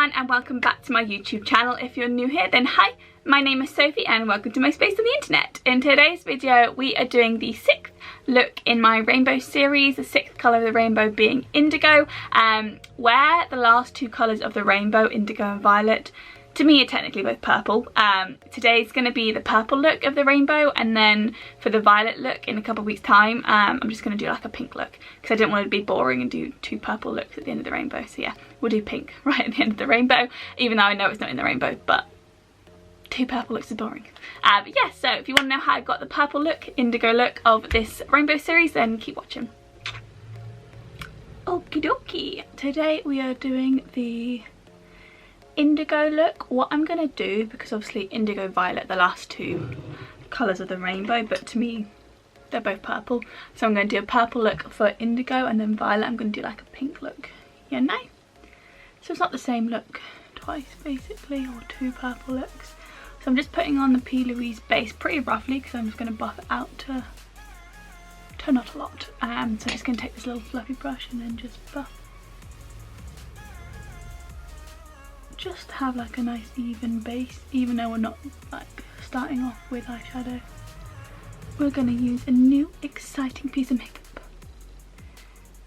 everyone and welcome back to my YouTube channel. If you're new here, then hi, my name is Sophie and welcome to my space on the internet. In today's video we are doing the 6th look in my rainbow series, the 6th colour of the rainbow being Indigo, where the last two colours of the rainbow, Indigo and Violet, to me are technically both purple. Today's going to be the purple look of the rainbow, and then for the violet look in a couple of weeks time I'm just going to do like a pink look because I didn't want it to be boring and do two purple looks at the end of the rainbow. So yeah, we'll do pink right at the end of the rainbow, even though I know it's not in the rainbow, but two purple looks is boring. But yeah, so if you want to know how I got the purple look, Indigo look of this rainbow series, then keep watching. Okie dokie, today we are doing the Indigo look. What I'm gonna do, because obviously Indigo, Violet, the last two colours of the rainbow, but to me they're both purple, so I'm going to do a purple look for Indigo, and then Violet I'm going to do like a pink look, you know, so it's not the same look twice basically, or two purple looks. So I'm just putting on the P. Louise base pretty roughly because I'm just going to buff it out to not a lot. So I'm just going to take this little fluffy brush and then just buff. Just to have like a nice even base, even though we're not like starting off with eyeshadow. We're going to use a new exciting piece of makeup,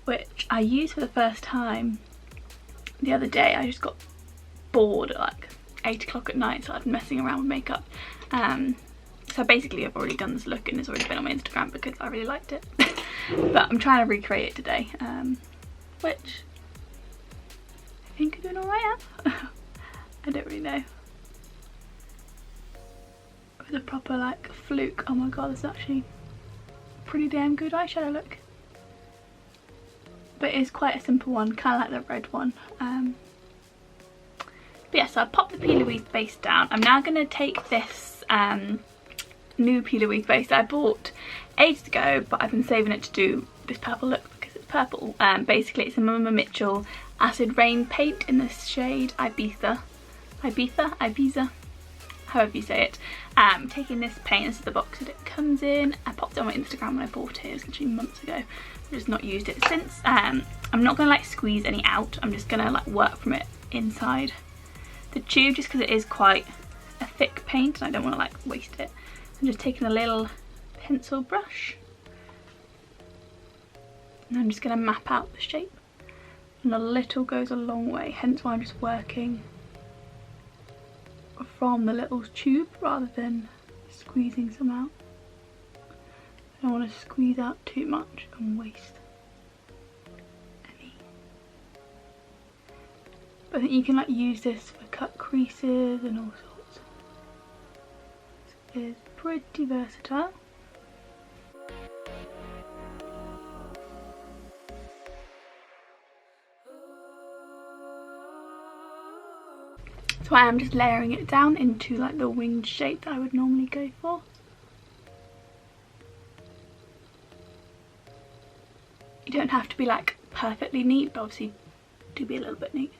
which I used for the first time the other day. I just got bored at like 8 o'clock at night, so I've been messing around with makeup. So basically I've already done this look and it's already been on my Instagram because I really liked it. But I'm trying to recreate it today, which I think I'm doing alright at. I don't really know. With a proper like fluke, oh my god, this is actually a pretty damn good eyeshadow look. But it is quite a simple one, kind of like the red one. But yeah, so I popped the P. Louise base down. I'm now going to take this new P. Louise base that I bought ages ago, but I've been saving it to do this purple look because it's purple. Basically it's a Mama Mitchell Acid Rain paint in the shade Ibiza, however you say it. Taking this paint, this is the box that it comes in. I popped it on my Instagram when I bought it. It was actually months ago. I've just not used it since. I'm not going to like squeeze any out. I'm just going to like work from it inside the tube just because it is quite a thick paint and I don't want to like waste it. I'm just taking a little pencil brush and I'm just going to map out the shape, and a little goes a long way, hence why I'm just working from the little tube rather than squeezing some out. I don't want to squeeze out too much and waste any. But I think you can like use this for cut creases and all sorts. It's pretty versatile. So I am just layering it down into like the winged shape that I would normally go for. You don't have to be like perfectly neat, but obviously do be a little bit neat.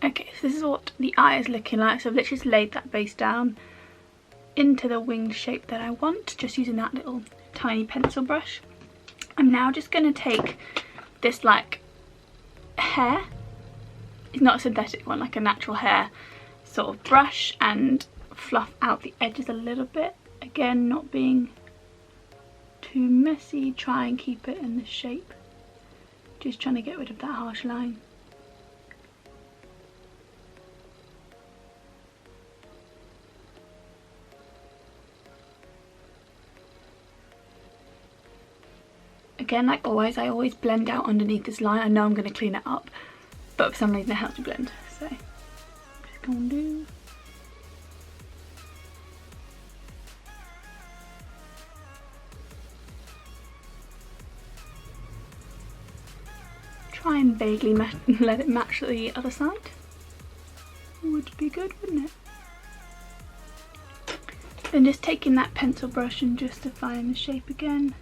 Okay, so this is what the eye is looking like. So I've literally just laid that base down into the winged shape that I want, just using that little tiny pencil brush. I'm now just going to take this like hair, it's not a synthetic one, like a natural hair sort of brush, and fluff out the edges a little bit. Again, not being too messy, try and keep it in the shape. Just trying to get rid of that harsh line. Again, like always, I always blend out underneath this line. I know I'm going to clean it up, but for some reason it helps me blend. So I'm just going to do. Try and vaguely let it match the other side. Would be good, wouldn't it? Then just taking that pencil brush and just define the shape again.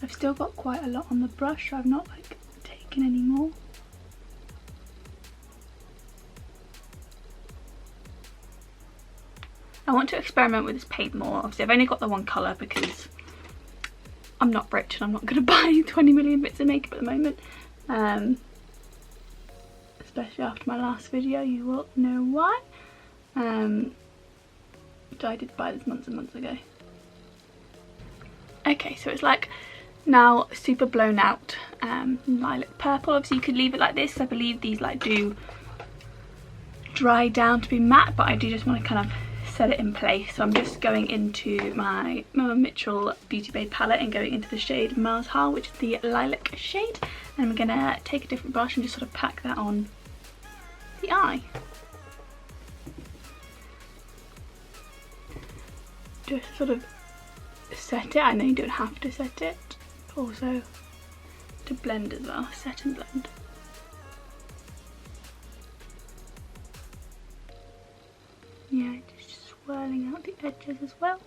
I've still got quite a lot on the brush, so I've not like taken any more. I want to experiment with this paint more. Obviously I've only got the one colour because I'm not rich and I'm not going to buy 20 million bits of makeup at the moment. Especially after my last video, you will know why. Which I did buy this months and months ago. Okay, so it's like now super blown out lilac purple. Obviously you could leave it like this. I believe these like do dry down to be matte, but I do just want to kind of set it in place. So I'm just going into my Mama Mitchell Beauty Bay palette and going into the shade Mars Hal, which is the lilac shade, and I'm gonna take a different brush and just sort of pack that on the eye. Just sort of set it. I know you don't have to set it, but also to blend as well. Set and blend. Yeah, just swirling out the edges as well.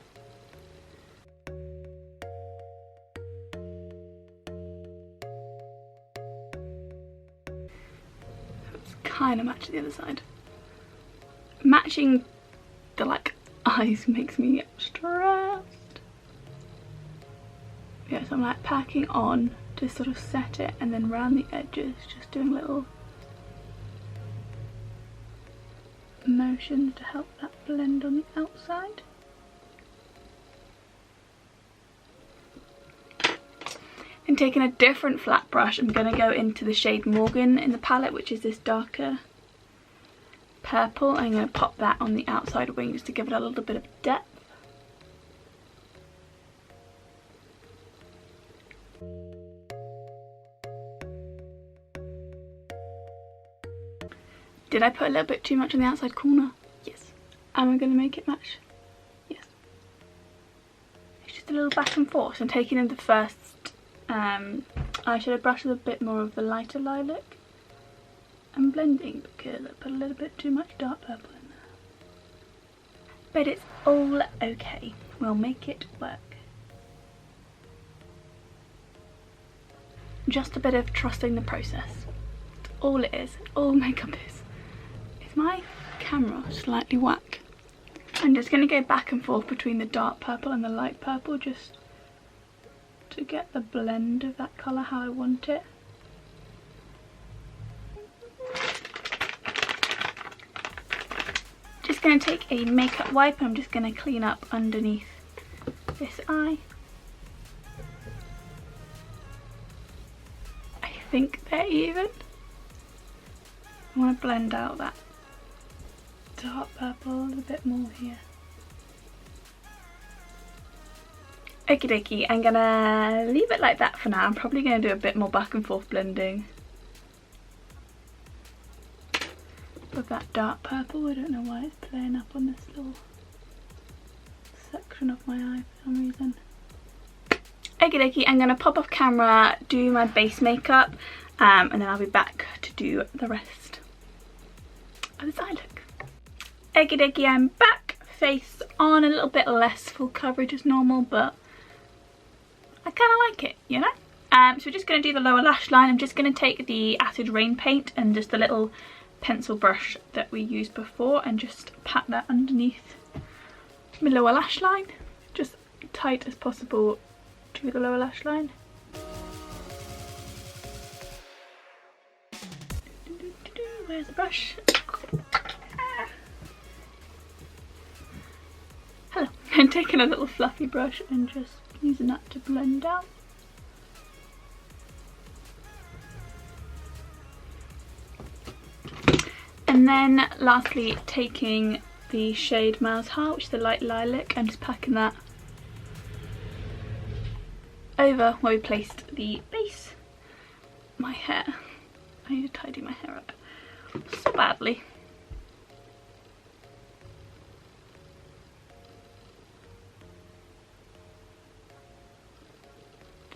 It's kind of matching the other side. Matching the like eyes makes me stressed. Yeah, so I'm like packing on to sort of set it, and then around the edges just doing little motions to help that blend on the outside. And taking a different flat brush, I'm going to go into the shade Morgan in the palette, which is this darker purple. I'm going to pop that on the outside wing just to give it a little bit of depth. Did I put a little bit too much on the outside corner? Yes. Am I going to make it match? Yes. It's just a little back and forth. So I'm taking in the first eyeshadow brush with a bit more of the lighter lilac and blending because I put a little bit too much dark purple in there. But it's all okay. We'll make it work. Just a bit of trusting the process. That's all it is. All makeup is. Is my camera slightly whack? I'm just going to go back and forth between the dark purple and the light purple just to get the blend of that colour how I want it. Just going to take a makeup wipe and I'm just going to clean up underneath this eye. I think they're even. I want to blend out that dark purple a little bit more here. Okie dokie, I'm gonna leave it like that for now. I'm probably gonna do a bit more back and forth blending of that dark purple. I don't know why it's playing up on this little section of my eye for some reason. Okie dokie, I'm gonna pop off camera, do my base makeup, and then I'll be back to do the rest of this eye look. Okie dokie, I'm back, face on, a little bit less full coverage as normal, but I kind of like it, you know? So we're just going to do the lower lash line. I'm just going to take the Acid Rain paint and just a little pencil brush that we used before and just pat that underneath my lower lash line, just tight as possible to the lower lash line. Where's the brush? Hello. I'm taking a little fluffy brush and just using that to blend out. And then lastly taking the shade Mars Hal, which is the light lilac, and just packing that over where we placed the base. My hair. I need to tidy my hair up so badly.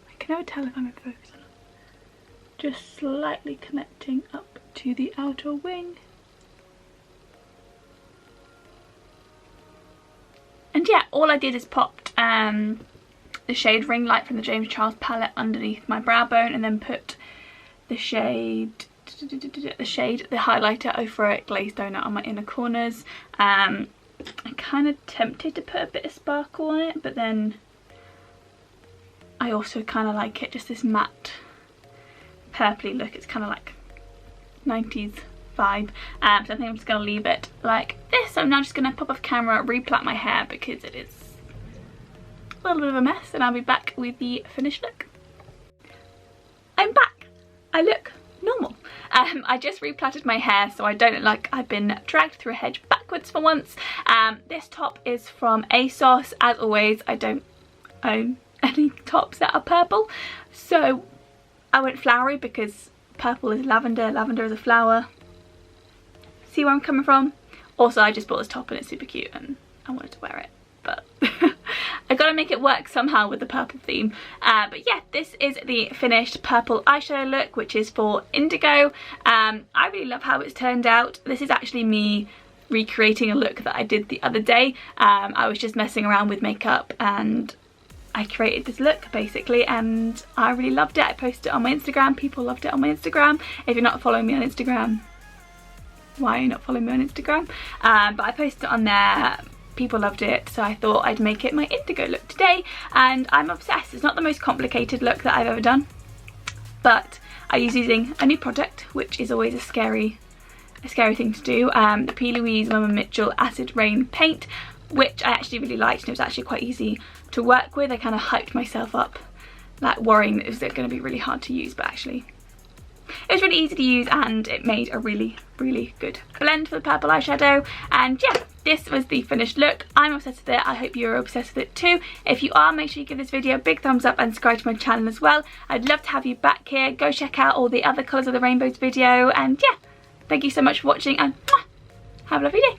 I can never tell if I'm in focus or not. Just slightly connecting up to the outer wing. And yeah, all I did is popped the shade Ring Light from the James Charles palette underneath my brow bone, and then put the the highlighter over it, glazed donut on my inner corners. I'm kind of tempted to put a bit of sparkle on it, but then I also kind of like it, just this matte purpley look. It's kind of like 90s vibe. So I think I'm just going to leave it like this. So I'm now just going to pop off camera, replait my hair because it is a little bit of a mess, and I'll be back with the finished look. I'm back. I look normal. I just replaited my hair so I don't look like I've been dragged through a hedge backwards for once. This top is from ASOS. As always, I don't own any tops that are purple, so I went flowery because purple is lavender, lavender is a flower. See where I'm coming from? Also, I just bought this top and it's super cute and I wanted to wear it, but I gotta make it work somehow with the purple theme. But yeah, this is the finished purple eyeshadow look, which is for Indigo. I really love how it's turned out. This is actually me recreating a look that I did the other day. I was just messing around with makeup and I created this look basically, and I really loved it. I posted it on my Instagram. People loved it on my Instagram. If you're not following me on Instagram, why are you not following me on Instagram? But I posted it on there. People loved it, so I thought I'd make it my Indigo look today, and I'm obsessed. It's not the most complicated look that I've ever done, but I was using a new product, which is always a scary thing to do. The P. Louise Mama Mitchell Acid Rain paint, which I actually really liked, and it was actually quite easy to work with. I kind of hyped myself up, like worrying that it was going to be really hard to use, but actually it was really easy to use and it made a really, really good blend for the purple eyeshadow. And yeah, this was the finished look. I'm obsessed with it. I hope you're obsessed with it too. If you are, make sure you give this video a big thumbs up and subscribe to my channel as well. I'd love to have you back here. Go check out all the other colours of the rainbows video, and yeah, thank you so much for watching, and have a lovely day.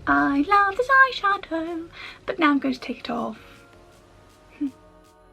I love this eyeshadow, but now I'm going to take it off.